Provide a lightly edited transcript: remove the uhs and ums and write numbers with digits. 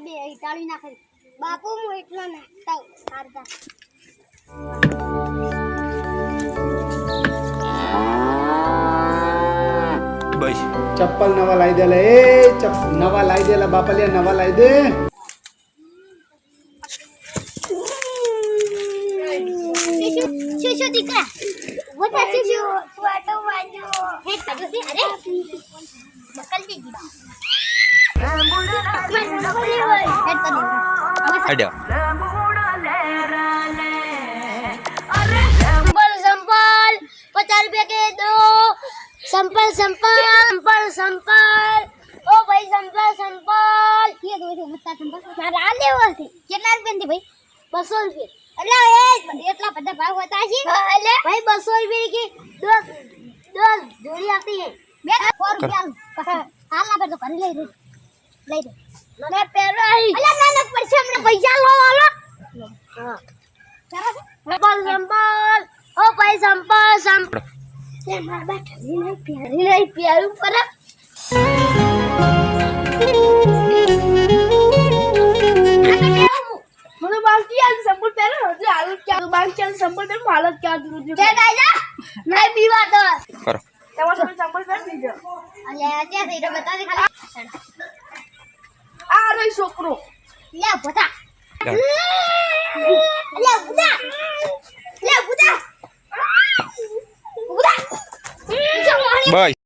બે ટાળી નાખે બાપુ હું એટલો નાખતા કાઢતા બસ ચપ્પલ નવા લાવી દે લે એ નવા લાવી દે લા બાપા લે નવા લાવી દે શું દીકરા વટા શું વાટો વાજો હે કાઢો દે અરે બકલ દે ગીડા આડ્યો संपल 50 रुपए के दो संपल ओ भाई संपल ये दो मत संपल मारा लेવો છે કેટલા રૂપિયા થી ભાઈ 200 રૂપિયા એટલે એટલા બધા ભાવ હોતા છે એટલે ભાઈ 200 રૂપિયા की दो जोड़ी आती है બે 4 રૂપિયા હાલ ના તો કરી લઈ દે મને પેરો અલા ના પછી અમને પૈસા લો હાલો હા संपल ओ भाई संपल ले मार बैठा नहीं प्यारू पर મને બાકી આ સંપલ પેરે હજી હાલત ક્યાં બાકી આ સંપલ પેરે હાલત ક્યાં દૂર કે ગાયલા નહીં પીવા તો કરો તમારે સંપલ પેરે લીજો અલે ત્યાં થઈ બતા દે ખાલી આ રે છોકરો લે બતા લે બુદા લે બુદા બુદા બસ